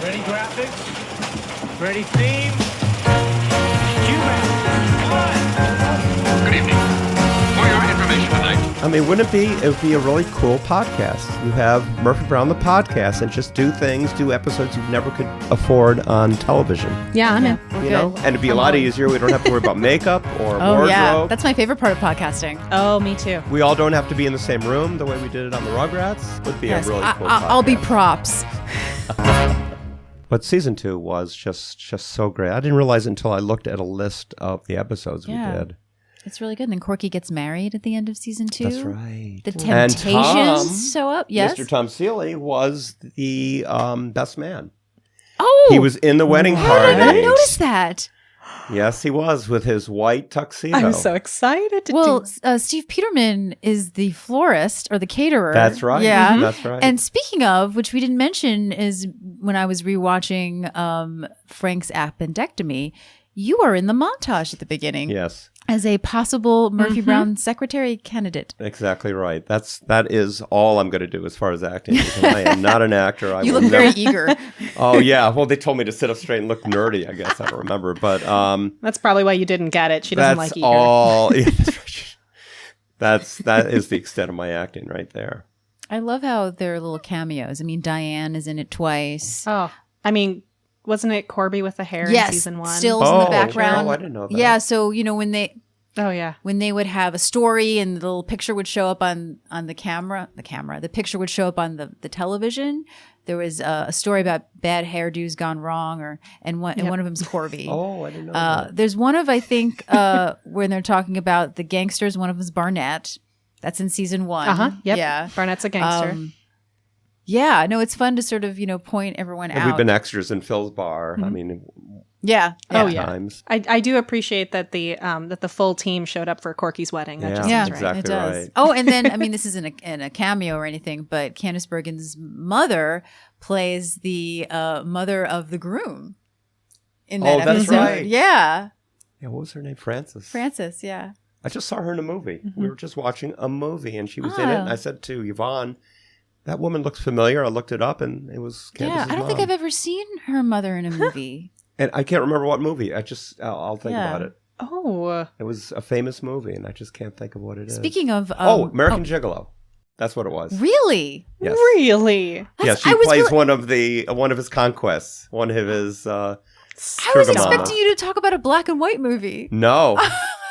Ready graphics? Ready theme? Cue back. Good evening. For your information tonight. I mean, it would be a really cool podcast. You have Murphy Brown, the podcast, and just do episodes you never could afford on television. Yeah, I'm in. You know? And it'd be a lot easier. We don't have to worry about makeup or wardrobe. Yeah. That's my favorite part of podcasting. Oh, me too. We all don't have to be in the same room the way we did it on the Rugrats. Would be a really cool podcast. I'll be props. But season 2 was just so great. I didn't realize it until I looked at a list of the episodes we did. It's really good. And then Corky gets married at the end of season 2. That's right. The Temptations show up. Yes. Mr. Tom Seeley was the best man. Oh. He was in the wedding party. How did I not notice that? Yes, he was with his white tuxedo. I'm so excited to do. Steve Peterman is the florist or the caterer. That's right. Yeah, That's right. And speaking of, which we didn't mention, is when I was rewatching Frank's appendectomy, you are in the montage at the beginning. Yes. As a possible Murphy Brown secretary candidate. Exactly right. That is all I'm going to do as far as acting. Because I am not an actor. You look very eager. Oh yeah. Well, they told me to sit up straight and look nerdy. I guess I don't remember, but that's probably why you didn't get it. She doesn't like eager. All. Yeah, that is the extent of my acting right there. I love how they're little cameos. I mean, Diane is in it twice. Oh, I mean. Wasn't it Corby with the hair in season 1? Stills in the background. Oh, I didn't know that. Yeah, so when they when they would have a story and the little picture would show up on the picture would show up on the television. There was a story about bad hairdos gone wrong, and one of them's Corby. Oh, I didn't know that. There's one of I think when they're talking about the gangsters. One of them's Barnett. That's in season 1. Yep. Yeah. Barnett's a gangster. Yeah, no, it's fun to sort of, point everyone out. We've been extras in Phil's bar. I mean, times. I do appreciate that the full team showed up for Corky's wedding. That just seems exactly right. It does. Right. Oh, and then, I mean, this isn't in a cameo or anything, but Candice Bergen's mother plays the mother of the groom in that episode. That's right. Yeah. Yeah, what was her name? Frances, yeah. I just saw her in a movie. We were just watching a movie, and she was in it. And I said to Yvonne, that woman looks familiar. I looked it up, and it was Candace's I don't think I've ever seen her mother in a movie. And I can't remember what movie. I'll think about it. Oh. It was a famous movie, and I just can't think of what it is. Speaking of... American Gigolo. That's what it was. Really? Yes. Really? Yes, she plays one of his conquests, one of his I was expecting you to talk about a black and white movie. No.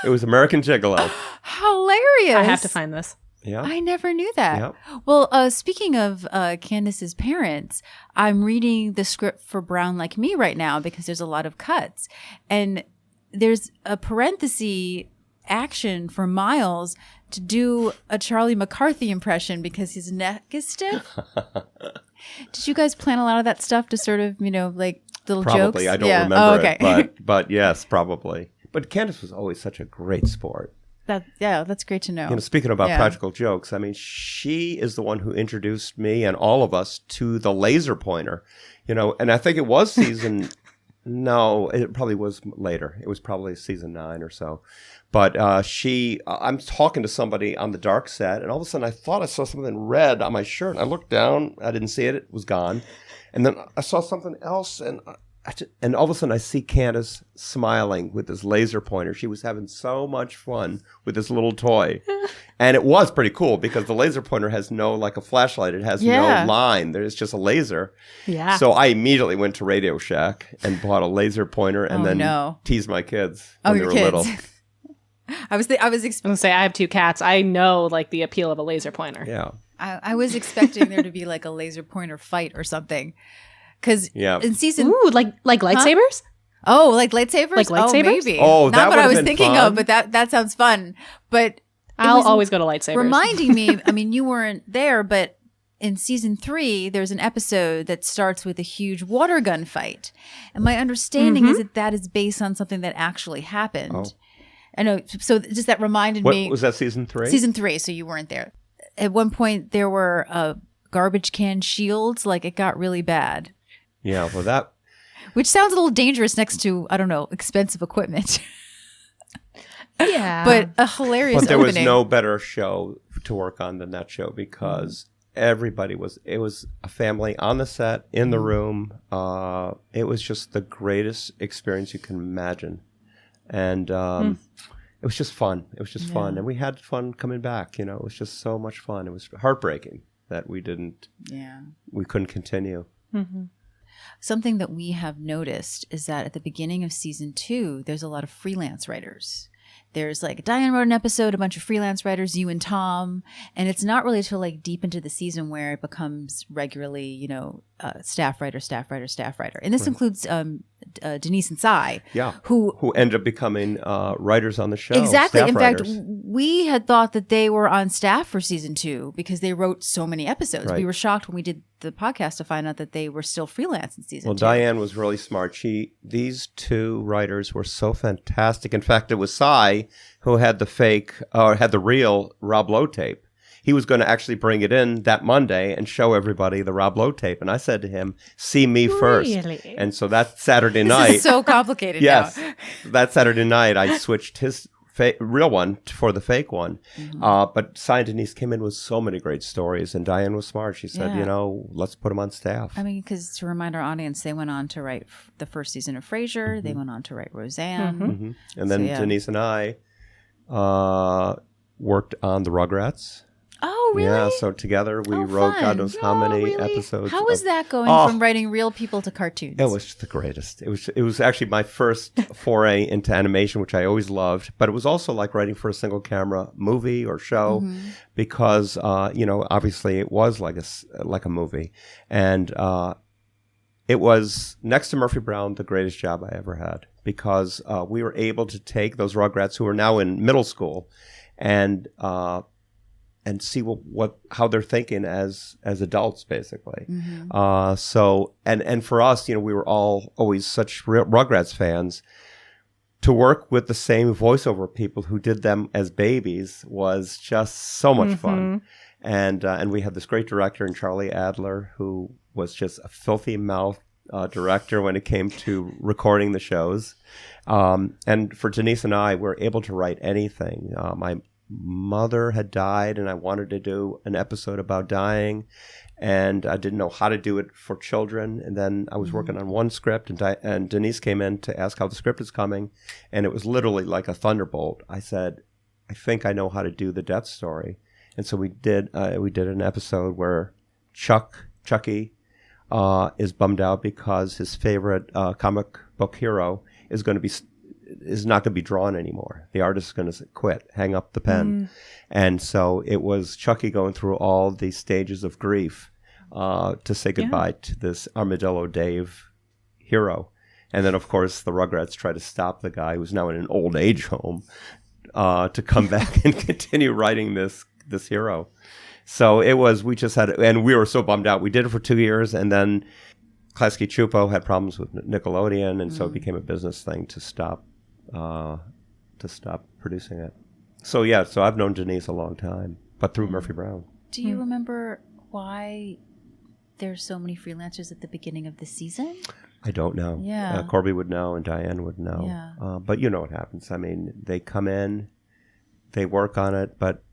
It was American Gigolo. Hilarious. I have to find this. Yeah. I never knew that. Yep. Well, speaking of Candace's parents, I'm reading the script for Brown Like Me right now because there's a lot of cuts. And there's a parenthesis action for Miles to do a Charlie McCarthy impression because his neck is stiff. Did you guys plan a lot of that stuff to sort of, like little jokes? Probably. I don't remember it. But yes, probably. But Candace was always such a great sport. That's great to know. Speaking about practical jokes, I mean, she is the one who introduced me and all of us to the laser pointer, and I think it was season, no, it probably was later. It was probably season 9 or so. But I'm talking to somebody on the dark set, and all of a sudden I thought I saw something red on my shirt. I looked down, I didn't see it, it was gone. And then I saw something else, and all of a sudden I see Candace smiling with this laser pointer. She was having so much fun with this little toy. And it was pretty cool because the laser pointer has like a flashlight. It has no line. There's just a laser. Yeah. So I immediately went to Radio Shack and bought a laser pointer and teased my kids when they were little. I was going to say, I have 2 cats. I know the appeal of a laser pointer. Yeah. I was expecting there to be a laser pointer fight or something. Because in season... Ooh, like lightsabers? Oh, like lightsabers? Like lightsabers? Oh, maybe. Oh, not what I was thinking fun. of, but that sounds fun. But I'll always go to lightsabers. Reminding me, I mean, you weren't there, but in season 3, there's an episode that starts with a huge water gun fight. And my understanding is that is based on something that actually happened. Oh. I know. So just that reminded me. Was that season 3? Season 3, so you weren't there. At one point, there were garbage can shields. It got really bad. Yeah, well, that... Which sounds a little dangerous next to, I don't know, expensive equipment. Yeah. But a hilarious But there opening. was no better show to work on than that show because everybody it was a family on the set, in the room. It was just the greatest experience you can imagine. And it was just fun. It was just fun. And we had fun coming back, It was just so much fun. It was heartbreaking that we couldn't continue. Mm-hmm. Something that we have noticed is that at the beginning of season 2, there's a lot of freelance writers. There's like Diane wrote an episode, a bunch of freelance writers, you and Tom, and it's not really till like deep into the season where it becomes regularly, staff writer. And this includes Denise and Cy, who ended up becoming writers on the show. Exactly. Staff In writers. fact, we had thought that they were on staff for season 2 because they wrote so many episodes. Right. We were shocked when we did the podcast to find out that they were still freelance in season 2. Well, Diane was really smart. These two writers were so fantastic. In fact, it was Cy who had the real Rob Lowe tape. He was going to actually bring it in that Monday and show everybody the Rob Lowe tape. And I said to him, see me first. Really? And so that Saturday night. This is so complicated yes, now. That Saturday night, I switched his real one for the fake one. Mm-hmm. But Cy and Denise came in with so many great stories. And Diane was smart. She said, let's put them on staff. I mean, because to remind our audience, they went on to write the first season of Frasier. Mm-hmm. They went on to write Roseanne. Mm-hmm. Mm-hmm. And then Denise and I worked on the Rugrats. Oh, really? Yeah, so together we wrote fun. God knows how many really? episodes. How was that going from writing real people to cartoons? It was the greatest. It was actually my first foray into animation, which I always loved. But it was also like writing for a single camera movie or show, because obviously it was like a movie, and it was, next to Murphy Brown, the greatest job I ever had, because we were able to take those Rugrats who are now in middle school and see how they're thinking as adults, basically. Mm-hmm. So for us, we were all always such Rugrats fans. To work with the same voiceover people who did them as babies was just so much fun. And we had this great director in Charlie Adler, who was just a filthy mouth director when it came to recording the shows. And for Denise and I, we were able to write anything. My mother had died, and I wanted to do an episode about dying, and I didn't know how to do it for children. And then I was working on one script, and Denise came in to ask how the script is coming, and it was literally like a thunderbolt. I said, I think I know how to do the death story. And so we did an episode where Chucky is bummed out because his favorite comic book hero is not going to be drawn anymore. The artist is going to quit, hang up the pen. And so it was Chucky going through all these stages of grief to say goodbye to this Armadillo Dave hero. And then, of course, the Rugrats try to stop the guy who's now in an old age home to come back and continue writing this hero. So and we were so bummed out. We did it for 2 years, and then Klasky Chupo had problems with Nickelodeon, and so it became a business thing to stop producing it. So I've known Denise a long time, but through Murphy Brown. Do you remember why there's so many freelancers at the beginning of the season? I don't know. Yeah. Corby would know, and Diane would know. Yeah. But you know what happens. I mean, they come in, they work on it, but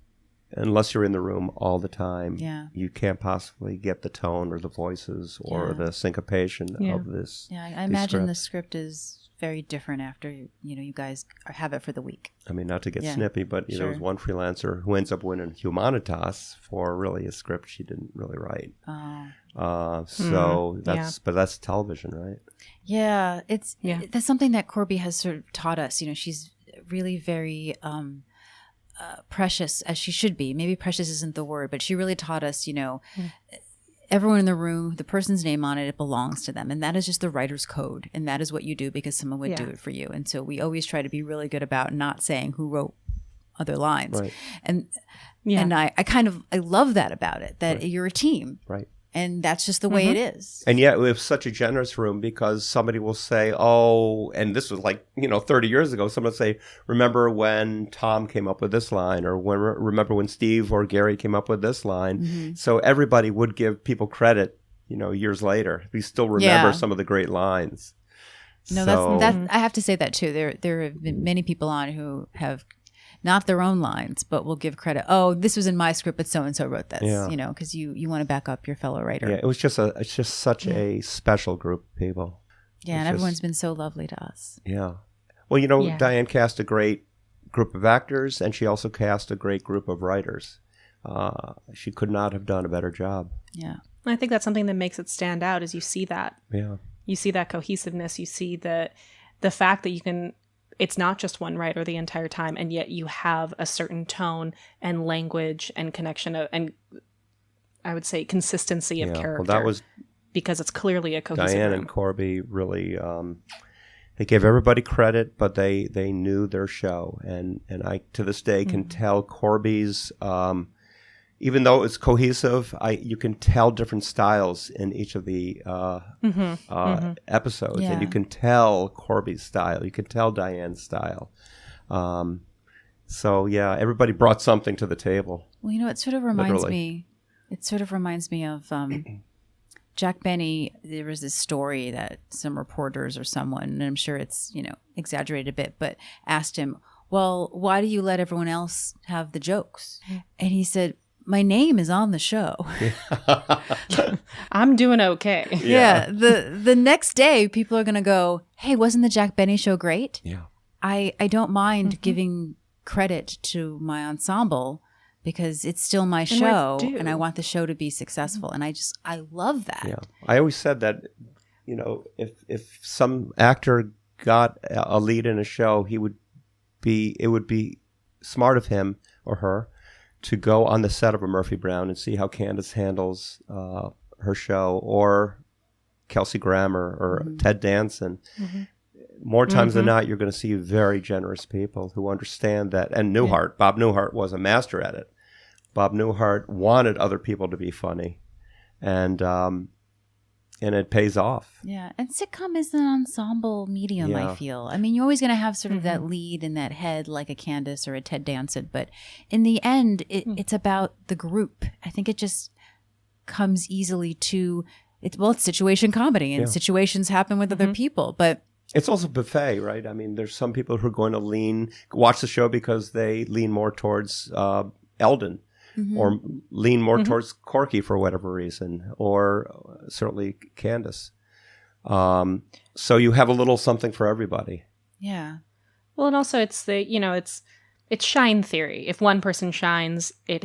unless you're in the room all the time, you can't possibly get the tone or the voices or the syncopation of this. Yeah, I imagine the script is very different after you guys have it for the week. I mean, not to get snippy, but there was one freelancer who ends up winning Humanitas for really a script she didn't really write. But that's television, right? Yeah, that's something that Corby has sort of taught us. She's really very precious, as she should be. Maybe precious isn't the word, but she really taught us, everyone in the room, the person's name on it, it belongs to them. And that is just the writer's code. And that is what you do because someone would do it for you. And so we always try to be really good about not saying who wrote other lines. Right. And I love that about it, that you're a team. Right. And that's just the way it is. And yet we have such a generous room because somebody will say, oh, and this was 30 years ago, someone will say, remember when Tom came up with this line, or remember when Steve or Gary came up with this line. Mm-hmm. So everybody would give people credit, years later. We still remember some of the great lines. No, that's I have to say that too. There have been many people on who have not their own lines, but will give credit. Oh, this was in my script, but so-and-so wrote this, Yeah. you know, because you want to back up your fellow writer. Yeah, it's just such a special group of people. Yeah, and everyone's been so lovely to us. Yeah. Well, you know, Yeah. Diane cast a great group of actors, and she also cast a great group of writers. She could not have done a better job. Yeah. I think that's something that makes it stand out is you see that. Yeah. You see that cohesiveness. You see the fact that you can, it's not just one writer the entire time, and yet you have a certain tone and language and connection and I would say consistency of character. Well, that was because it's clearly a cohesive Diane room. and Corby really. They gave everybody credit, but they knew their show, and I to this day can tell Corby's. Even though it's cohesive, you can tell different styles in each of the episodes, Yeah. and you can tell Corby's style. You can tell Diane's style. So yeah, everybody brought something to the table. Well, you know, it sort of reminds Literally. me. It sort of reminds me of Jack Benny. There was this story that some reporters or someone, and I'm sure it's exaggerated a bit, but asked him, "Well, why do you let everyone else have the jokes?" And he said, "My name is on the show." I'm doing okay. Yeah. The next day, people are going to go, "Hey, wasn't the Jack Benny show great?" Yeah. I don't mind giving credit to my ensemble because it's still my show do. and I want the show to be successful. And I love that. Yeah, I always said that, if some actor got a lead in a show, it would be smart of him or her to go on the set of a Murphy Brown and see how Candace handles her show, or Kelsey Grammer or Ted Danson. More times than not, you're going to see very generous people who understand that. And Newhart, Bob Newhart was a master at it. Bob Newhart wanted other people to be funny, and it pays off. Yeah. And sitcom is an ensemble medium, Yeah. I feel. I mean, you're always going to have sort of that lead in that head like a Candace or a Ted Danson. But in the end, it's about the group. I think it just comes easily to it's situation comedy, and situations happen with other people. But It's also buffet, right? I mean, there's some people who are going to watch the show because they lean more towards Eldon, or lean more towards Corky for whatever reason, or certainly Candace. So you have a little something for everybody. yeah. Well, and also it's it's shine theory. If one person shines, it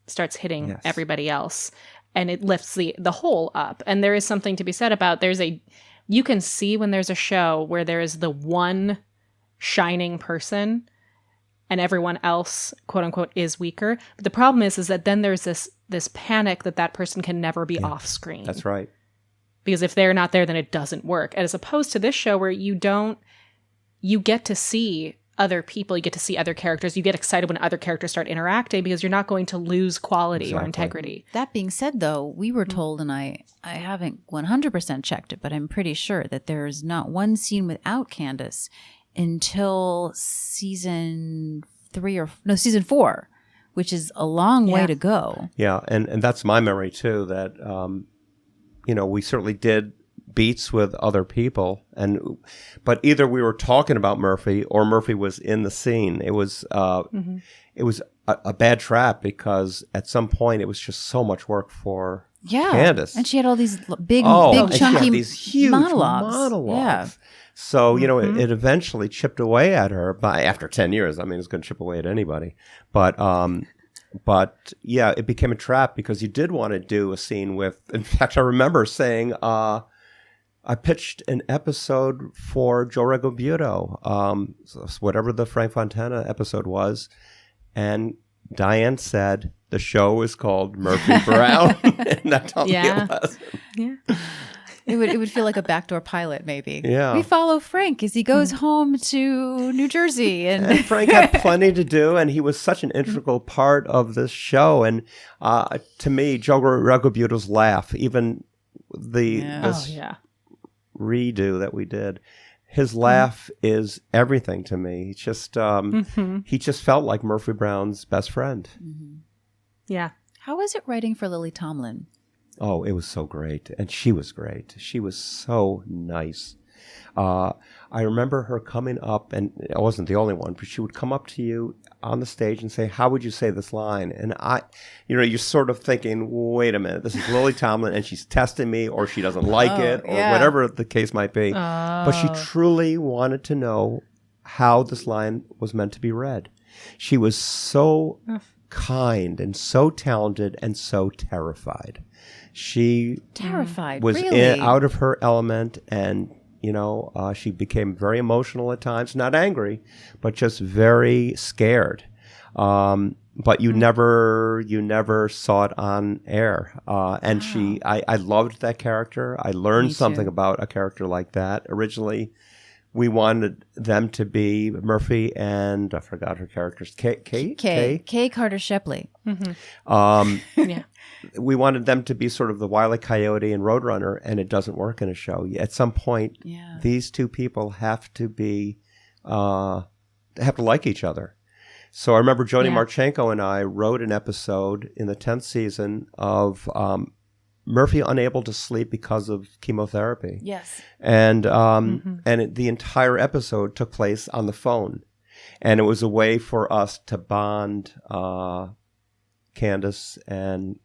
starts hitting Yes. everybody else, and it lifts the whole up. And there is something to be said about you can see when there's a show where there is the one shining person and everyone else, quote unquote, is weaker. But the problem is that then there's this panic that person can never be off screen. That's right. Because if they're not there, then it doesn't work. As opposed to this show where you get to see other people, you get to see other characters, you get excited when other characters start interacting because you're not going to lose quality or integrity. That being said, though, we were told, and I haven't 100% checked it, but I'm pretty sure that there's not one scene without Candace until season 4, which is a long way to go. Yeah, and that's my memory too, that, we certainly did beats with other people, but either we were talking about Murphy or Murphy was in the scene. It was a bad trap because at some point it was just so much work for Candace. And she had all these big and she chunky had these huge monologues. Yeah. So, it eventually chipped away at her after 10 years. I mean, it's going to chip away at anybody. But yeah, it became a trap because you did want to do a scene with, in fact, I remember saying, I pitched an episode for Joe Regobuto, whatever the Frank Fontana episode was. And Diane said the show is called Murphy Brown. And that told me it was. Yeah. It would feel like a backdoor pilot, maybe. Yeah. We follow Frank as he goes home to New Jersey. And Frank had plenty to do, and he was such an integral part of this show. And to me, Joe Regobuto's laugh, even this redo that we did, his laugh is everything to me. He just felt like Murphy Brown's best friend. Yeah. How was it writing for Lily Tomlin? Oh, it was so great. And she was great. She was so nice. I remember her coming up, and I wasn't the only one, but she would come up to you on the stage and say, "How would you say this line?" And you're sort of thinking, "Wait a minute, this is Lily Tomlin, and she's testing me, or she doesn't like it, or whatever the case might be." But she truly wanted to know how this line was meant to be read. She was so kind and so talented and so terrified. She Terrified, was really? out of her element, and she became very emotional at times, not angry, but just very scared. But you never saw it on air. And I loved that character. I learned something about a character like that. Originally, we wanted them to be Murphy and I forgot her character's Kay Carter Shepley. Yeah. We wanted them to be sort of the Wile E. Coyote and Roadrunner, and it doesn't work in a show. At some point, these two people have to like each other. So I remember Joni Marchenko and I wrote an episode in the 10th season of Murphy unable to sleep because of chemotherapy. Yes. And the entire episode took place on the phone. And it was a way for us to bond Candace and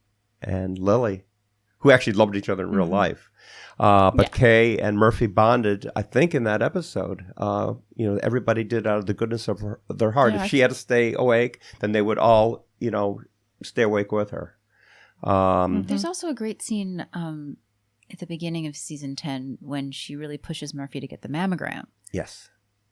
Lily, who actually loved each other in real life. But Kay and Murphy bonded, I think, in that episode. Everybody did out of the goodness of their heart. If she had to stay awake, then they would all, stay awake with her. There's also a great scene at the beginning of season 10 when she really pushes Murphy to get the mammogram. Yes.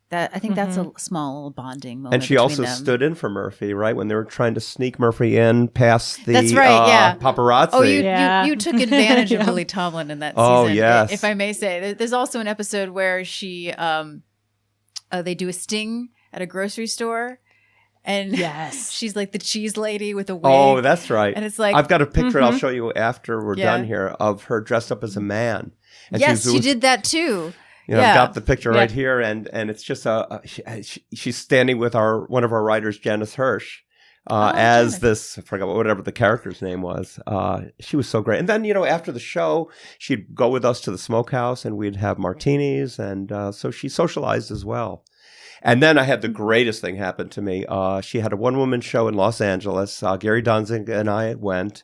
That I think that's a small little bonding moment. And she also stood in for Murphy, right? When they were trying to sneak Murphy in past the paparazzi. Oh, you took advantage of Lily Tomlin in that season. Oh, yes. If I may say. There's also an episode where she, they do a sting at a grocery store. And she's like the cheese lady with a wig. Oh, that's right. And it's like, I've got a picture I'll show you after we're done here of her dressed up as a man. And she did that too. I've got the picture right here, and it's just she's standing with one of our writers, Janice Hirsch, as this, I forgot whatever the character's name was. She was so great. And then, after the show, she'd go with us to the smokehouse, and we'd have martinis, and so she socialized as well. And then I had the greatest thing happen to me. She had a one-woman show in Los Angeles. Gary Danzig and I went.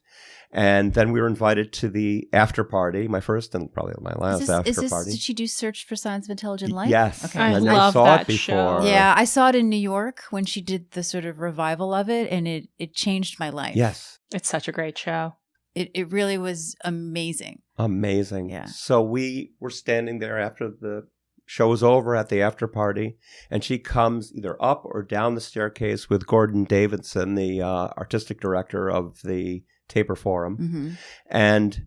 And then we were invited to the after party, my first and probably my last after party. Did she do Search for Signs of Intelligent Life? Yes. Okay. I love that show. Yeah, I saw it in New York when she did the sort of revival of it, and it changed my life. Yes. It's such a great show. It really was amazing. Amazing. Yeah. So we were standing there after the show was over at the after party, and she comes either up or down the staircase with Gordon Davidson, the artistic director of the Taper Forum. And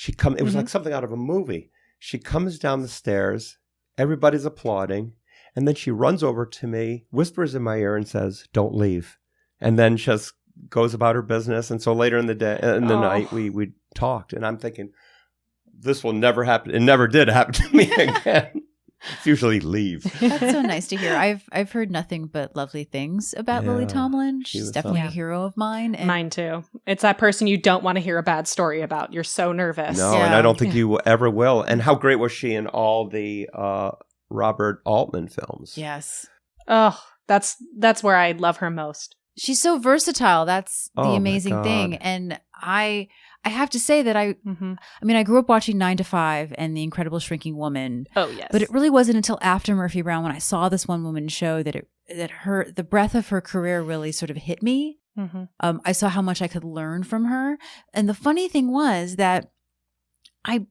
it was like something out of a movie. She comes down the stairs, everybody's applauding, and then she runs over to me, whispers in my ear and says, "Don't leave." And then just goes about her business. And so later in the night we talked, and I'm thinking, this will never happen. It never did happen to me again. It's usually leave. That's so nice to hear. I've heard nothing but lovely things about Lily Tomlin. She's definitely a hero of mine. And mine too. It's that person you don't want to hear a bad story about. You're so nervous. No, and I don't think you ever will. And how great was she in all the Robert Altman films? Yes. Oh, that's where I love her most. She's so versatile. That's the amazing thing. And I have to say that I grew up watching 9 to 5 and The Incredible Shrinking Woman. Oh, yes. But it really wasn't until after Murphy Brown when I saw this one woman show that the breadth of her career really sort of hit me. I saw how much I could learn from her. And the funny thing was that I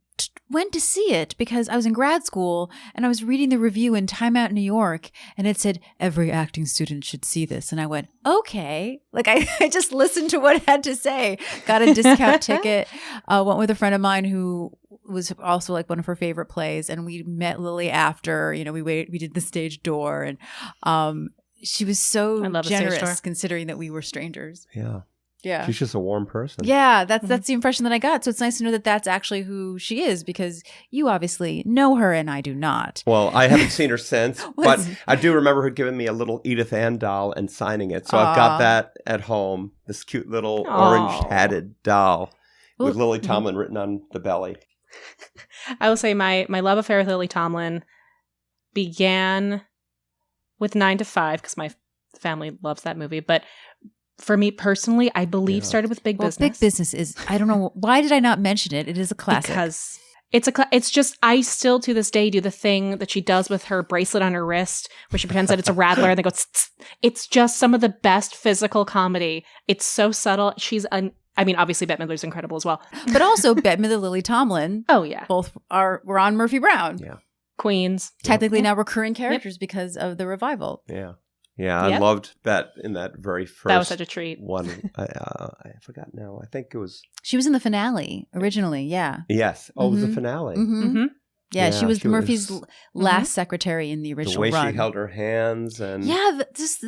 went to see it because I was in grad school and I was reading the review in Time Out New York, and it said every acting student should see this. And I went, okay. Like I just listened to what it had to say, got a discount ticket, went with a friend of mine who was also like one of her favorite plays. And we met Lily after, we did the stage door, and she was so generous considering that we were strangers. Yeah. Yeah. She's just a warm person. Yeah, that's the impression that I got. So it's nice to know that that's actually who she is, because you obviously know her and I do not. Well, I haven't seen her since, but I do remember her giving me a little Edith Ann doll and signing it. So I've got that at home, this cute little orange hatted doll with Lily Tomlin written on the belly. I will say my love affair with Lily Tomlin began with 9 to 5 because my family loves that movie. But for me personally, I believe started with Big Business. Big Business is, I don't know, why did I not mention it? It is a classic. Because it's just, I still to this day do the thing that she does with her bracelet on her wrist where she pretends that it's a rattler and they go, tss, tss. It's just some of the best physical comedy. It's so subtle. I mean, obviously Bette Midler's incredible as well. But also Bette Midler, Lily Tomlin. Oh, yeah. Both were on Murphy Brown. Yeah. Queens. Technically now recurring characters because of the revival. Yeah. Yeah, I loved Bette in that very first That was such a treat. one. I forgot now. I think it was... She was in the finale originally, yeah. Yes. Oh, it was the finale. Mm-hmm. Yeah, she was Murphy's was, last secretary in the original run. The way run. she held her hands and... Yeah, just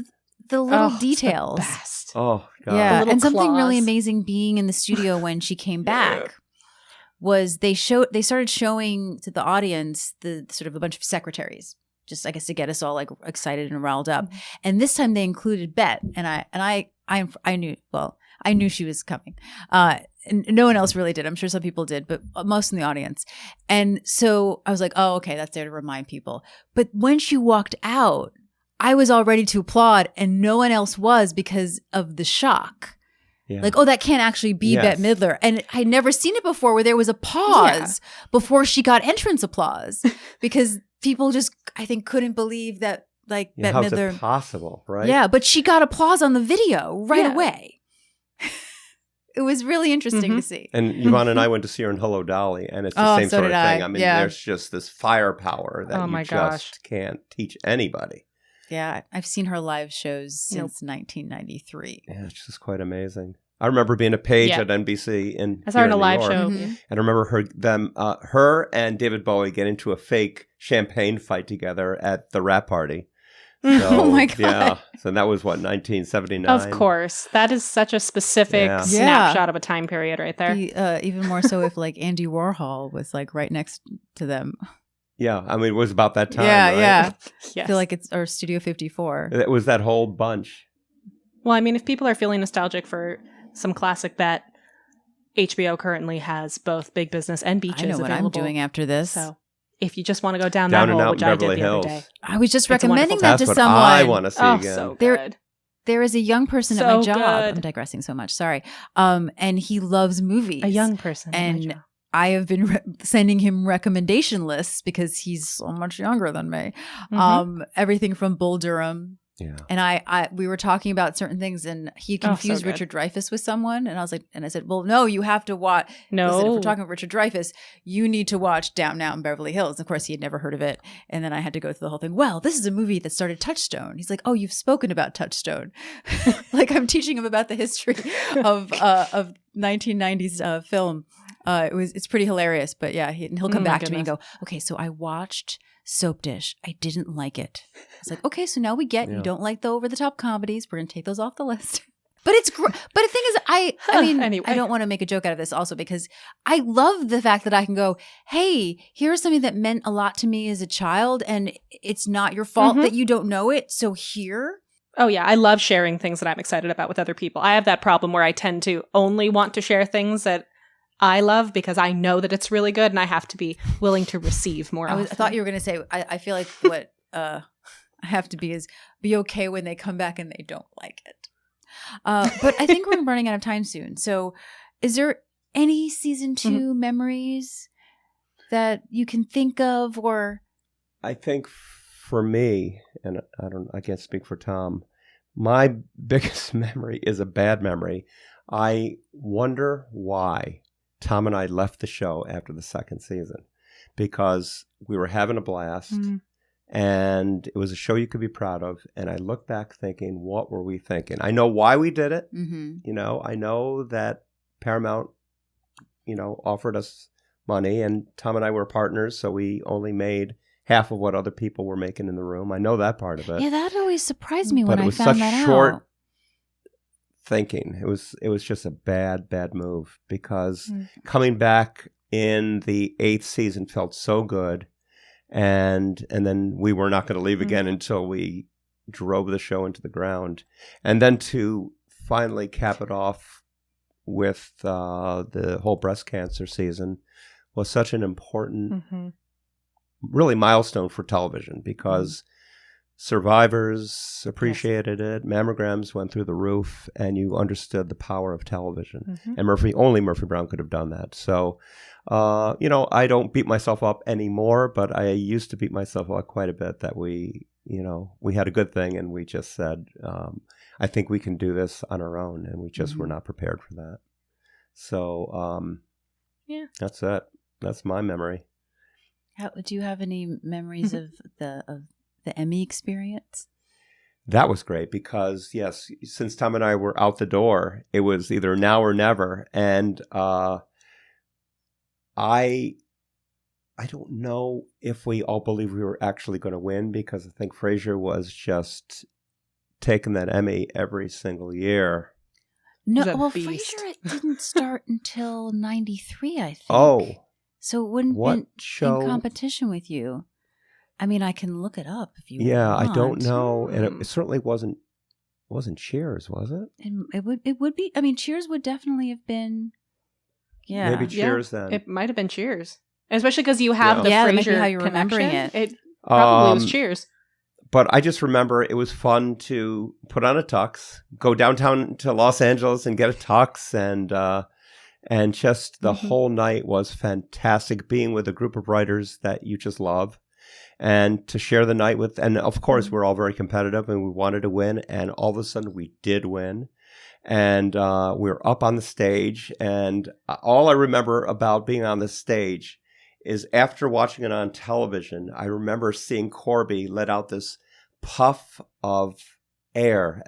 the little details. It's the best. Oh, God. Yeah, and something claws. really amazing being in the studio when she came back was they started showing to the audience the sort of a bunch of secretaries, just I guess to get us all like excited and riled up. And this time they included Bette, and I knew she was coming. And no one else really did. I'm sure some people did, but most in the audience. And so I was like, oh, okay, that's there to remind people. But when she walked out, I was all ready to applaud and no one else was because of the shock. Yeah. Like, oh, that can't actually be Bette Midler. And I'd never seen it before where there was a pause before she got entrance applause because people just, I think, couldn't believe that, like, Bette how's Midler. It possible, right? Yeah, but she got applause on the video right away. It was really interesting to see. And Yvonne and I went to see her in Hello, Dolly, and it's the same so sort of did thing. I I mean, yeah. there's just this firepower that you just can't teach anybody. Yeah, I've seen her live shows since 1993. Yeah, it's just quite amazing. I remember being a page at NBC I saw her in a live show. And I remember her and David Bowie get into a fake champagne fight together at the rap party. So, oh my God. Yeah. So that was 1979. Of course. That is such a specific snapshot of a time period right there. Even more so if like Andy Warhol was like right next to them. Yeah. I mean, it was about that time. Yeah, right? yeah. Yes. I feel like it's our Studio 54. It was that whole bunch. Well, I mean, if people are feeling nostalgic for some classic that HBO currently has both Big Business and Beaches I know what available. I'm doing after this. So if you just want to go down that hole, which I did the other day. I was just It's a recommending wonderful that to That's what someone. I want to see again. So good. There is a young person at So my job. good. I'm digressing so much. Sorry. And he loves movies. A young person. And I have been sending him recommendation lists because he's so much younger than me. Everything from Bull Durham. Yeah. And we were talking about certain things and he confused good. Richard Dreyfuss with someone. And I said, well, no, you have to watch. No. Listen, if we're talking about Richard Dreyfuss, you need to watch Downton Out in Beverly Hills. Of course, he had never heard of it. And then I had to go through the whole thing. Well, this is a movie that started Touchstone. He's like, oh, you've spoken about Touchstone. Like I'm teaching him about the history of 1990s film. It's pretty hilarious, but yeah, he'll come back to me and go, okay, so I watched Soap Dish. I didn't like it. I was like, okay, so now we get you don't like the over-the-top comedies. We're going to take those off the list. But it's but the thing is, I mean, anyway. I don't want to make a joke out of this also because I love the fact that I can go, hey, here's something that meant a lot to me as a child and it's not your fault that you don't know it. So here. Oh, yeah. I love sharing things that I'm excited about with other people. I have that problem where I tend to only want to share things that I love because I know that it's really good and I have to be willing to receive more. I thought you were going to say, I feel like what I have to be okay when they come back and they don't like it. But I think we're running out of time soon. So is there any season 2 memories that you can think of or? I think for me, and I can't speak for Tom, my biggest memory is a bad memory. I wonder why Tom and I left the show after the second season because we were having a blast and it was a show you could be proud of. And I look back thinking, what were we thinking? I know why we did it. You know, I know that Paramount, offered us money and Tom and I were partners. So we only made half of what other people were making in the room. I know that part of it. Yeah, that always surprised me when I found that out. But it was such short thinking. It was just a bad move because coming back in the 8th season felt so good, and then we were not going to leave again until we drove the show into the ground, and then to finally cap it off with the whole breast cancer season was such an important, Mm-hmm. really milestone for television because survivors appreciated it. Mammograms went through the roof, and you understood the power of television. Mm-hmm. And only Murphy Brown could have done that. So, I don't beat myself up anymore, but I used to beat myself up quite a bit that we had a good thing, and we just said, I think we can do this on our own, and we just were not prepared for that. So, Yeah. that's it. That's my memory. Do you have any memories of the Emmy experience? That was great because, yes, since Tom and I were out the door, it was either now or never. And I don't know if we all believed we were actually going to win because I think Frasier was just taking that Emmy every single year. No, He's a well, beast. Frasier didn't start until 93, I think. Oh, So it wouldn't what been show? in competition with you. I mean, I can look it up if you Yeah, want. I don't know. And it certainly wasn't Cheers, was it? And it would be. I mean, Cheers would definitely have been. Yeah, Maybe Cheers then. It might have been Cheers, especially because you have the Yeah, that might Frasier be how you're remembering connection. it. It probably was Um, Cheers. But I just remember it was fun to put on a tux, go downtown to Los Angeles and get a tux, and just the whole night was fantastic. Being with a group of writers that you just love, and to share the night with. And of course, we're all very competitive, and we wanted to win. And all of a sudden, we did win, and we were up on the stage. And all I remember about being on the stage is after watching it on television, I remember seeing Corby let out this puff of air,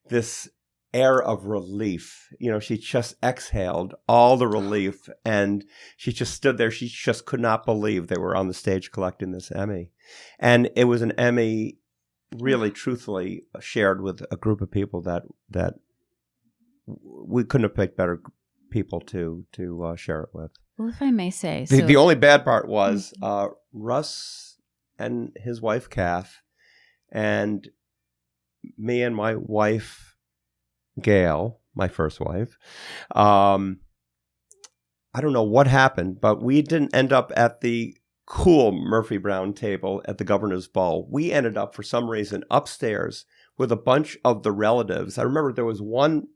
this air of relief. She just exhaled all the relief, and she just stood there. She just could not believe they were on the stage collecting this Emmy. And it was an Emmy, really, truthfully, shared with a group of people that we couldn't have picked better people to share it with. Well, if I may say, The only bad part was Russ and his wife, Kath, and me and my wife, Gail, my first wife. I don't know what happened, but we didn't end up at the cool Murphy Brown table at the governor's ball. We ended up, for some reason, upstairs with a bunch of the relatives. I remember there was one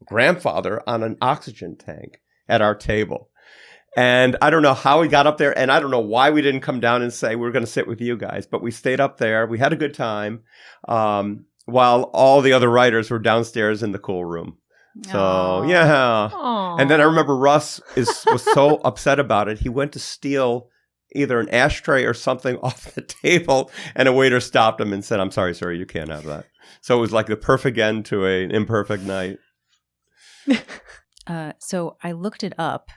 grandfather on an oxygen tank at our table. And I don't know how we got up there, and I don't know why we didn't come down and say we're going to sit with you guys. But we stayed up there. We had a good time while all the other writers were downstairs in the cool room. So, Aw. yeah. Aw. And then I remember Russ was so upset about it. He went to steal either an ashtray or something off the table, and a waiter stopped him and said, "I'm sorry, sir, you can't have that." So it was like the perfect end to an imperfect night. So I looked it up,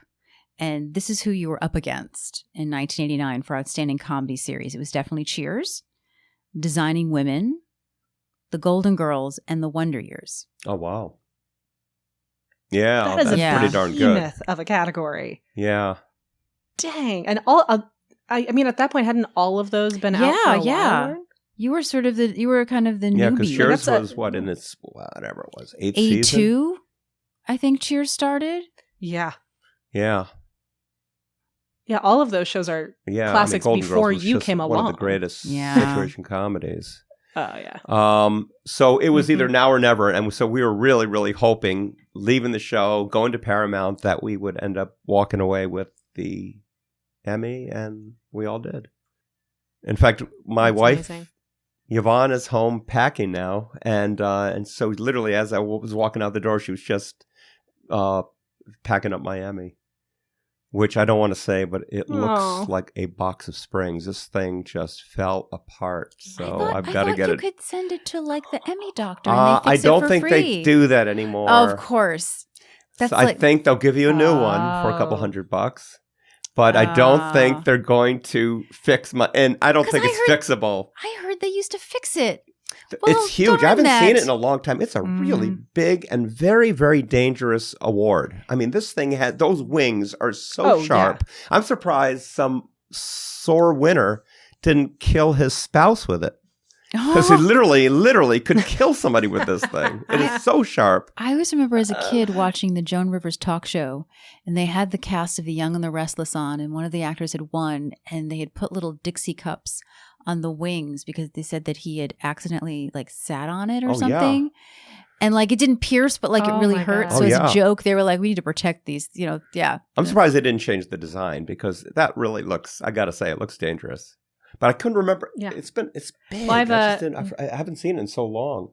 and this is who you were up against in 1989 for Outstanding Comedy Series. It was definitely Cheers, Designing Women, The Golden Girls, and The Wonder Years. Oh, wow. Yeah, That is that's a pretty darn good. behemoth of a category. Yeah. Dang. And all, I mean, at that point, hadn't all of those been out for a Yeah. while? You were kind of the Yeah, because newbie. Cheers That's was what in its whatever it was, 8th 82, season. I think Cheers started. Yeah. Yeah, Yeah, all of those shows are yeah. classics Golden Girls before was you just came one along. of the greatest Yeah. situation comedies. Oh, yeah. So it was Mhm. either now or never, and so we were really, really hoping, leaving the show, going to Paramount, that we would end up walking away with the Emmy, and we all did. In fact, my That's wife, amazing. Yvonne, is home packing now, and so literally as I was walking out the door, she was just packing up my Emmy, which I don't want to say, but it Aw. looks like a box of springs. This thing just fell apart, so I've got to I get thought it. you could send it to like the Emmy doctor and they I fix don't it for think free. they do that anymore. Of course. That's So I like think they'll give you a new one for a couple Oh. $100, but I don't Ah. think they're going to fix my. And I don't 'Cause think I it's heard- fixable. I heard they used to fix it. Well, It's huge. I darn haven't seen that. it in a long time. It's a really Mm. big and very, very dangerous award. I mean, this thing had those wings are so Oh, sharp. I'm surprised some sore winner didn't kill his spouse with it. Because he literally could kill somebody with this thing. It is so sharp. I always remember as a kid watching the Joan Rivers talk show, and they had the cast of The Young and the Restless on, and one of the actors had won, and they had put little Dixie cups on the wings because they said that he had accidentally like sat on it or something. Yeah. And like it didn't pierce, but like it really hurt. God. So as a joke, they were like, we need to protect these, yeah. I'm surprised they didn't change the design because that really looks, I got to say, it looks dangerous. But I couldn't remember. Yeah. It's big. Well, I haven't seen it in so long.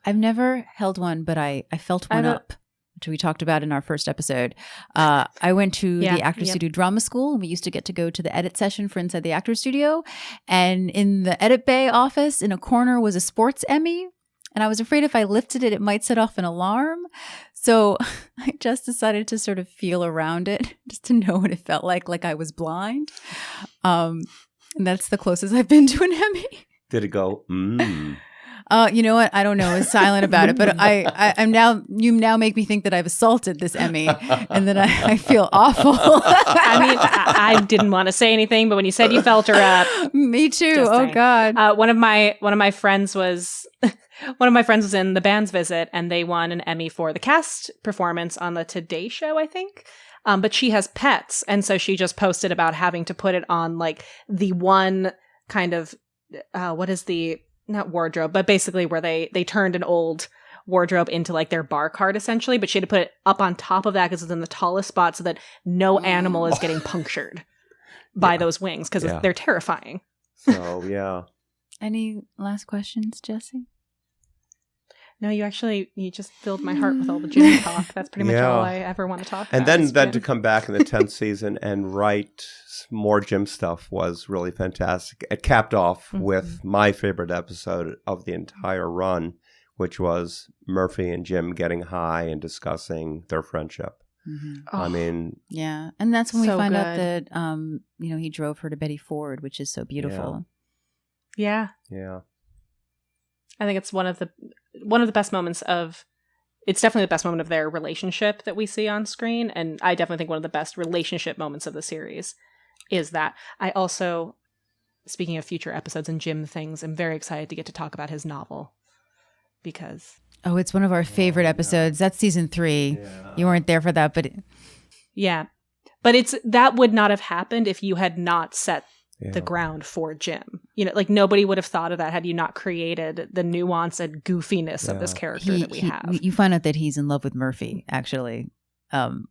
I've never held one, but I felt one up, which we talked about in our first episode. I went to the Actors Studio Drama School, and we used to get to go to the edit session for Inside the Actors Studio. And in the edit bay office, in a corner, was a sports Emmy. And I was afraid if I lifted it, it might set off an alarm. So I just decided to sort of feel around it just to know what it felt like I was blind. And that's the closest I've been to an Emmy. Did it go, You know what? I don't know. I was silent about it, but I'm now. You now make me think that I've assaulted this Emmy, and then I feel awful. I mean, I didn't want to say anything, but when you said you felt her up, me too. Oh God. One of my friends was in the band's visit, and they won an Emmy for the cast performance on the Today Show, I think. But she has pets, and so she just posted about having to put it on like the one kind of not wardrobe, but basically where they turned an old wardrobe into like their bar cart essentially, but she had to put it up on top of that because it's in the tallest spot so that no animal is getting punctured by those wings because they're terrifying. So, yeah. Any last questions, Jesse? No, you just filled my heart with all the Jim talk. That's pretty much all I ever want to talk about. And then to come back in the 10th season and write more Jim stuff was really fantastic. It capped off with my favorite episode of the entire run, which was Murphy and Jim getting high and discussing their friendship. Mm-hmm. Oh, I mean... Yeah, and that's when we find out that, he drove her to Betty Ford, which is so beautiful. Yeah. Yeah. I think it's one of the best moments it's definitely the best moment of their relationship that we see on screen. And I definitely think one of the best relationship moments of the series is that. I also, speaking of future episodes and Jim things, I'm very excited to get to talk about his novel because. Oh, it's one of our favorite episodes. That's season 3. Yeah. You weren't there for that, but. Yeah. But that would not have happened if you had not set the ground for Jim. Like nobody would have thought of that had you not created the nuance and goofiness of this character that we have. You find out that he's in love with Murphy, actually,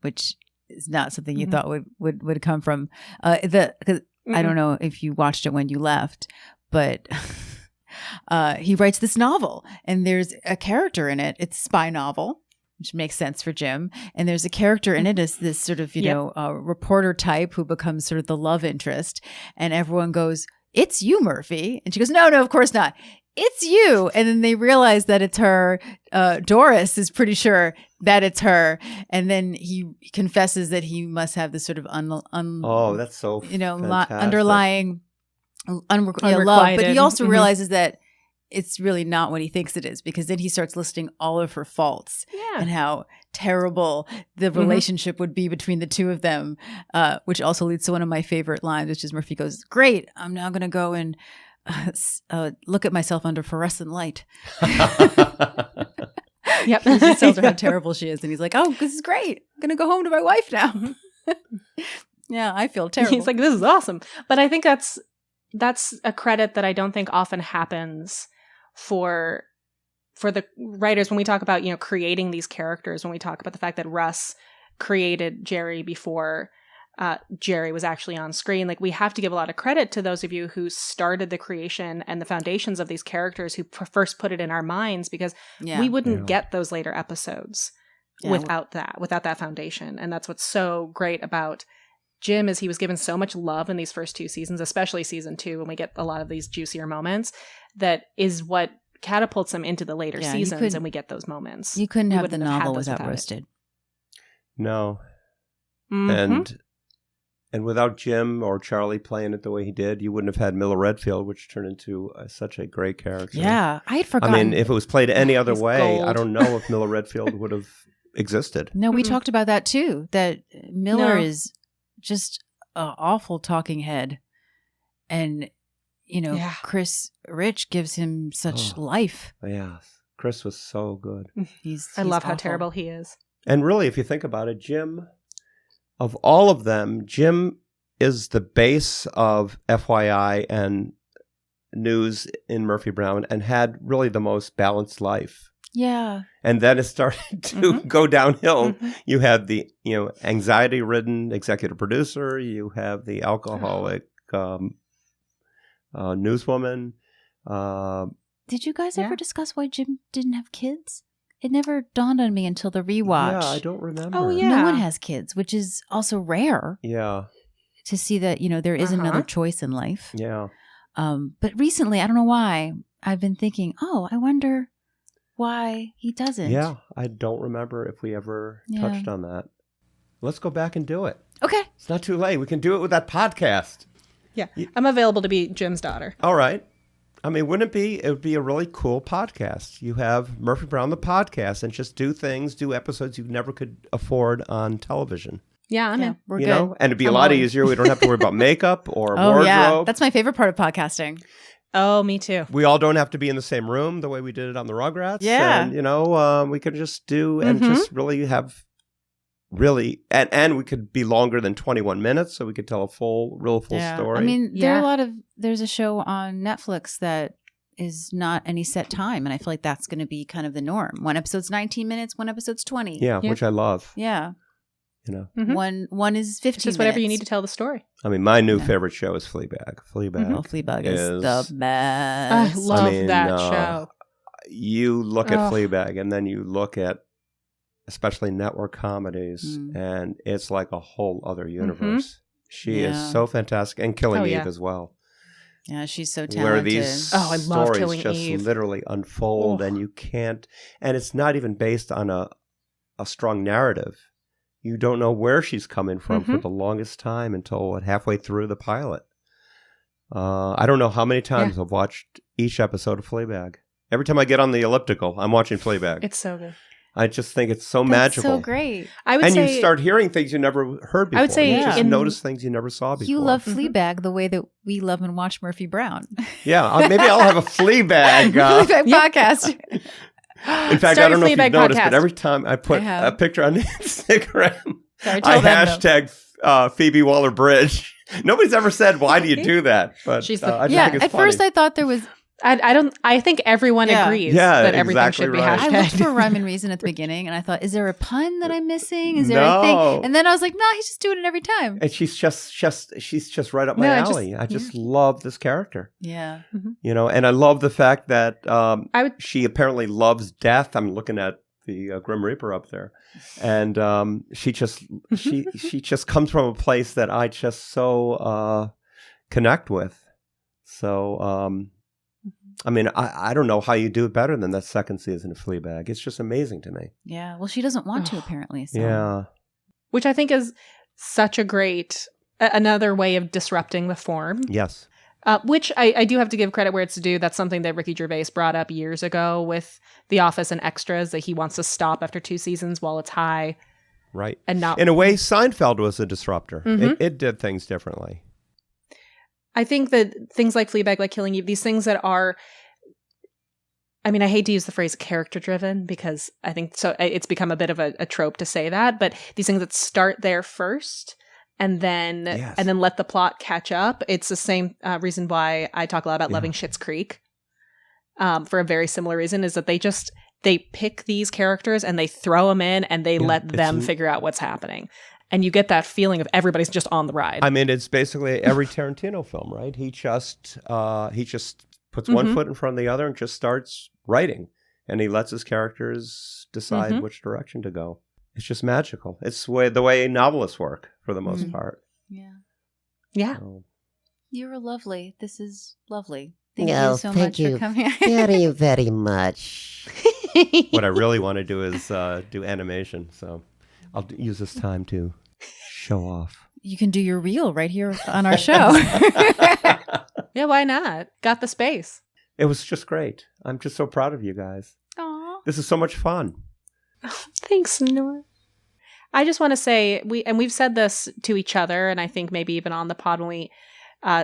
which is not something you thought would come from. I don't know if you watched it when you left, but he writes this novel, and there's a character in it. It's a spy novel, which makes sense for Jim. And there's a character in it as this sort of, reporter type who becomes sort of the love interest. And everyone goes, "It's you, Murphy." And she goes, no, of course not. "It's you." And then they realize that it's her. Doris is pretty sure that it's her. And then he confesses that he must have this sort of oh, that's so underlying love. But he also realizes that it's really not what he thinks it is, because then he starts listing all of her faults and how terrible the relationship would be between the two of them, which also leads to one of my favorite lines, which is Murphy goes, "Great, I'm now going to go and look at myself under fluorescent light." Yep. He tells her how terrible she is, and he's like, "Oh, this is great. I'm going to go home to my wife now." Yeah, I feel terrible. He's like, "This is awesome." But I think that's a credit that I don't think often happens for the writers when we talk about, creating these characters, when we talk about the fact that Russ created Jerry before Jerry was actually on screen. Like, we have to give a lot of credit to those of you who started the creation and the foundations of these characters, who first put it in our minds, because we wouldn't get those later episodes without that foundation. And that's what's so great about Jim, is he was given so much love in these first 2 seasons, especially season 2, when we get a lot of these juicier moments, that is what catapults him into the later seasons, and we get those moments. You couldn't have the novel without Roasted. No. Mm-hmm. And without Jim or Charlie playing it the way he did, you wouldn't have had Miller Redfield, which turned into such a great character. Yeah, I had forgotten. I mean, if it was played any other way, gold. I don't know if Miller Redfield would have existed. No, we talked about that too, that Miller is just an awful talking head. And, Yeah. Chris Rich gives him such life. Yes. Chris was so good. I love how awful. terrible he is. And really, if you think about it, Jim, of all of them, Jim is the base of FYI and news in Murphy Brown and had really the most balanced life. Yeah. And then it started to go downhill. You had the, anxiety-ridden executive producer. You have the alcoholic newswoman. Did you guys ever discuss why Jim didn't have kids? It never dawned on me until the rewatch. Yeah, I don't remember. Oh, yeah. No one has kids, which is also rare Yeah. to see that, there is another choice in life. Yeah. But recently, I don't know why, I've been thinking, I wonder why he doesn't. Yeah, I don't remember if we ever touched on that. Let's go back and do it. Okay. It's not too late. We can do it with that podcast. Yeah. I'm available to be Jim's daughter. All right. I mean, wouldn't it be? It would be a really cool podcast. You have Murphy Brown, the podcast, and just do episodes you never could afford on television. Yeah, I'm in. We're You good. know, and it'd be a I'm lot on. easier. We don't have to worry about makeup or Oh, wardrobe. yeah. That's my favorite part of podcasting. Oh, me too. We all don't have to be in the same room the way we did it on the Rugrats. Yeah. And, we could just do and just really have and we could be longer than 21 minutes, so we could tell a full story. I mean, there's a show on Netflix that is not any set time, and I feel like that's going to be kind of the norm. One episode's 19 minutes, one episode's 20. yeah, which I love. Yeah. Mhm. One is 15 It's just whatever you need minutes. to tell the story. I mean, my new favorite show is Fleabag. Fleabag. Oh, Fleabag is the best. I love mean, that show. You look at Ugh. Fleabag, and then you look at especially network comedies, and it's like a whole other universe. She is so fantastic, and Killing Eve as well. Yeah, she's so talented. Where these I love stories Killing just Eve. literally unfold, and you can't, and it's not even based on a strong narrative. You don't know where she's coming from for the longest time until halfway through the pilot. I don't know how many times I've watched each episode of Fleabag. Every time I get on the elliptical, I'm watching Fleabag. It's so good. I just think it's so That's magical. so great. I would And say you start hearing things you never heard before. I would say you just in- notice things you never saw before. You love Fleabag the way that we love and watch Murphy Brown. Yeah, maybe I'll have a Fleabag. Fleabag podcast. In fact, Start I don't know your if you've Fleabag noticed, podcast. but every time I put I have. a picture on Instagram, Sorry, I tell them, though. hashtag Phoebe Waller-Bridge. Nobody's ever said, why do you do that? But She's the- I just Yeah, think it's at funny. first I thought there was... I think everyone Yeah. agrees Yeah, that everything exactly should be right. I looked hashtagged. for a rhyme and reason at the beginning, and I thought, is there a pun that I'm missing? Is there No. a thing? And then I was like, no, he's just doing it every time. And she's just right up my No, alley. I just love this character. Yeah. And I love the fact that I would- she apparently loves death. I'm looking at the Grim Reaper up there, and she just comes from a place that I just so connect with. So I mean, I don't know how you do it better than that second season of Fleabag. It's just amazing to me. Yeah. Well, she doesn't want to, apparently. So. Yeah, Which I think is such a great, another way of disrupting the form. yes, Which I do have to give credit where it's due. That's something that Ricky Gervais brought up years ago with The Office and Extras, that he wants to stop after 2 seasons while it's high right. and not. In a way, Seinfeld was a disruptor. It did things differently. I think that things like Fleabag, like Killing Eve, these things that are, I mean, I hate to use the phrase character driven because I think so it's become a bit of a trope to say that, but these things that start there first and then let the plot catch up. It's the same reason why I talk a lot about loving Schitt's Creek. For a very similar reason, is that they pick these characters and they throw them in and they let them figure out what's happening. And you get that feeling of everybody's just on the ride. I mean, it's basically every Tarantino film, right? He just puts one foot in front of the other and just starts writing, and he lets his characters decide which direction to go. It's just magical. It's the way novelists work for the most part. Yeah. Yeah. So, You're lovely. This is lovely. Thank No, you so thank much you for coming. very, very much. what I really want to do is do animation. So I'll use this time to show off. You can do your reel right here on our show. Yeah, why not? Got the space. It was just great. I'm just so proud of you guys. Aw. This is so much fun. Thanks, Noor. I just want to say we've said this to each other, and I think maybe even on the pod when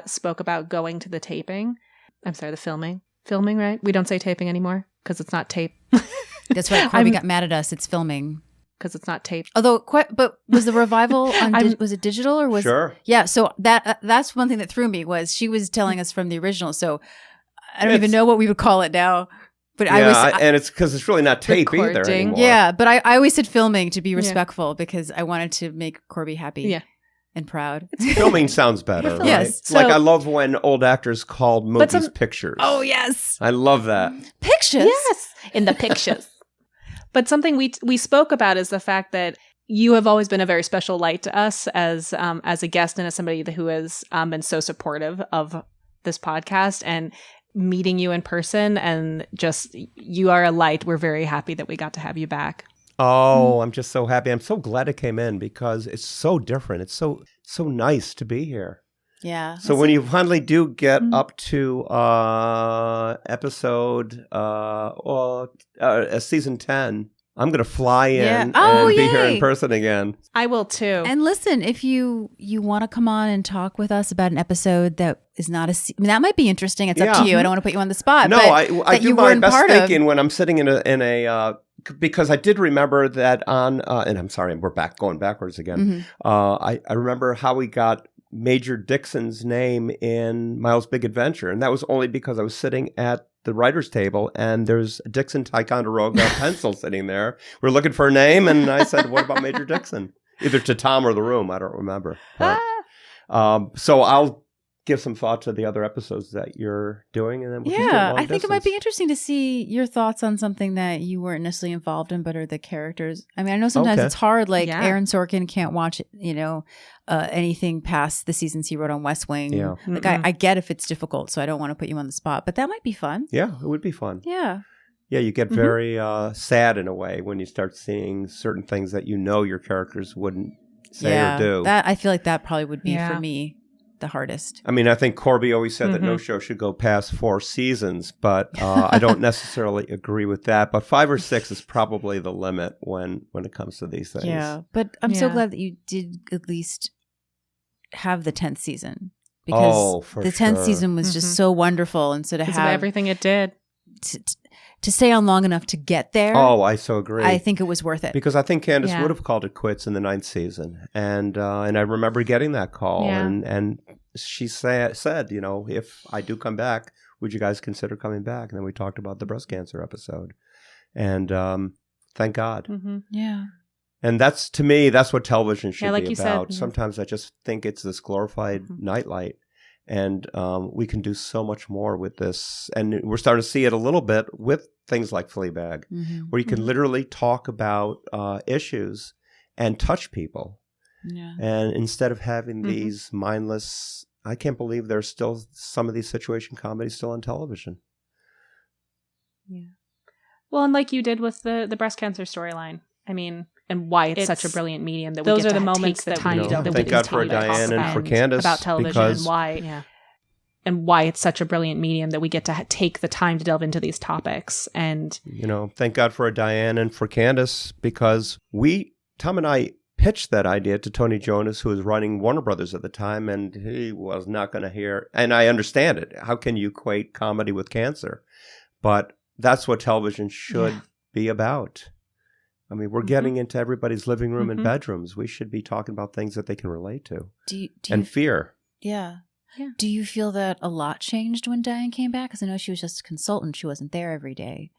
spoke about going to the taping. I'm sorry, the filming. Filming, right? We don't say taping anymore because it's not tape. That's right. Corby got mad at us. It's filming. Because it's not tape. Although, but was the revival on? Was it digital or was? Sure. Yeah. So that's one thing that threw me was she was telling us from the original. So I don't even know what we would call it now. But and it's because it's really not tape either recording. anymore. Yeah, but I always said filming to be respectful because I wanted to make Corby happy and proud. Filming sounds better, right? Yes. Like I love when old actors called movies pictures. Oh, yes. I love that. Pictures? Yes, in the pictures. But something we spoke about is the fact that you have always been a very special light to us as a guest and as somebody who has been so supportive of this podcast, and meeting you in person, and just you are a light. We're very happy that we got to have you back. Oh, I'm just so happy. I'm so glad it came in because it's so different. It's so nice to be here. Yeah. So when you finally do get up to episode season 10, I'm going to fly in and be here in person again. I will too. And listen, if you want to come on and talk with us about an episode that is not that might be interesting. It's up to you. I don't want to put you on the spot. No, but I do my best thinking when I'm sitting in a because I did remember that on and I'm sorry, we're going backwards again. I remember how we got Major Dixon's name in Miles' Big Adventure, and that was only because I was sitting at the writer's table and there's a Dixon Ticonderoga pencil sitting there. We're looking for a name, and I said, "What about Major Dixon?" Either to Tom or the room, I don't remember. But, so I'll give some thought to the other episodes that you're doing, and then we'll just do long I think distance. it might be interesting to see your thoughts on something that you weren't necessarily involved in, but are the characters. I mean, I know sometimes it's hard. Like Aaron Sorkin can't watch, anything past the seasons he wrote on West Wing. Yeah. Like I get if it's difficult, so I don't want to put you on the spot, but that might be fun. Yeah, it would be fun. Yeah. Yeah, you get very sad in a way when you start seeing certain things that you know your characters wouldn't say or do. That I feel like that probably would be for me the hardest. I mean, I think Corby always said that no show should go past 4 seasons, but I don't necessarily agree with that. But 5 or 6 is probably the limit when it comes to these things. Yeah, but I'm so glad that you did at least have the 10th season, because the 10th season was just so wonderful, and so to have everything it did. To stay on long enough to get there. Oh, I so agree. I think it was worth it. Because I think Candace would have called it quits in the 9th season. And I remember getting that call. Yeah. And she said, if I do come back, would you guys consider coming back? And then we talked about the breast cancer episode. And thank God. Mm-hmm. Yeah. And that's, to me, that's what television should like be you about. said. Sometimes I just think it's this glorified nightlight. And we can do so much more with this. And we're starting to see it a little bit with things like Fleabag, where you can literally talk about issues and touch people. Yeah. And instead of having these mindless, I can't believe there's still some of these situation comedies still on television. Yeah. Well, and like you did with the breast cancer storyline. I mean, and why it's such a brilliant medium that we get to moments that thank God for Diane and for Candace about television, and why it's such a brilliant medium that we get to take the time to delve into these topics. And thank God for Diane and for Candace, because Tom and I pitched that idea to Tony Jonas, who was running Warner Brothers at the time, and he was not going to hear. And I understand it. How can you equate comedy with cancer? But that's what television should be about. I mean, we're getting into everybody's living room and bedrooms. We should be talking about things that they can relate to. And fear. Yeah. Do you feel that a lot changed when Diane came back? Because I know she was just a consultant. She wasn't there every day.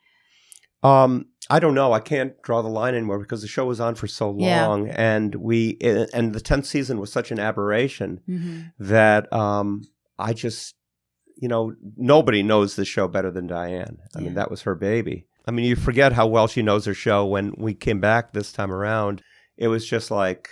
I don't know. I can't draw the line anymore because the show was on for so long. And the 10th season was such an aberration that I just, nobody knows the show better than Diane. I mean, that was her baby. I mean, you forget how well she knows her show. When we came back this time around, it was just like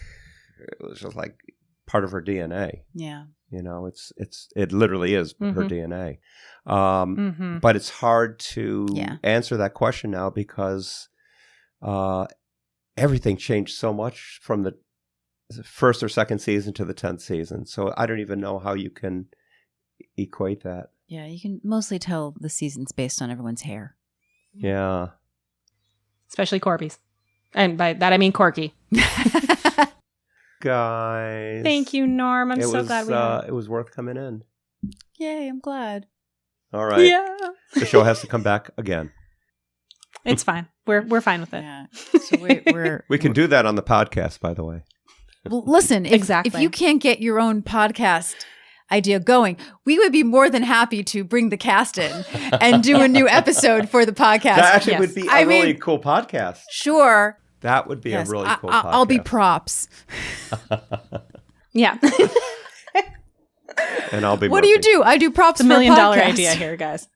part of her DNA. Yeah. It literally is her DNA. But it's hard to answer that question now because everything changed so much from the first or second season to the 10th season. So I don't even know how you can equate that. Yeah, you can mostly tell the seasons based on everyone's hair. Yeah. Especially Corby's. And by that I mean Corky. guys. Thank you, Norm. I'm It so was, glad we had. it was worth coming in. Yay, I'm glad. All right. Yeah. The show has to come back again. It's fine. We're fine with it. Yeah. So we're We can do that on the podcast, by the way. Well, listen, if Exactly. you can't get your own podcast idea going, we would be more than happy to bring the cast in and do a new episode for the podcast. That actually yes. would be a I really mean- cool podcast. Sure. That would be Yes, a really cool podcast. I'll be props. Yeah. And I'll be What do you Murphy. do? I do props It's $1 for a million podcast. idea here, guys.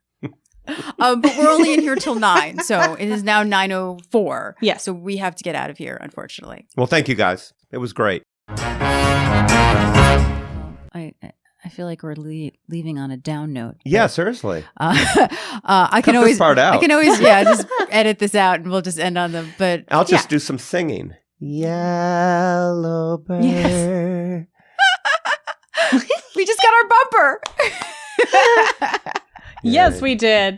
But we're only in here till 9, so it is now 9:04. Yes. So we have to get out of here, unfortunately. Well, thank you guys. It was great. I feel like we're leaving on a down note. Yeah, seriously. I can Cut always this part out. I can always just edit this out and we'll just end on them. But I'll just do some singing. Yellow bird. we just got our bumper. Yes, we did.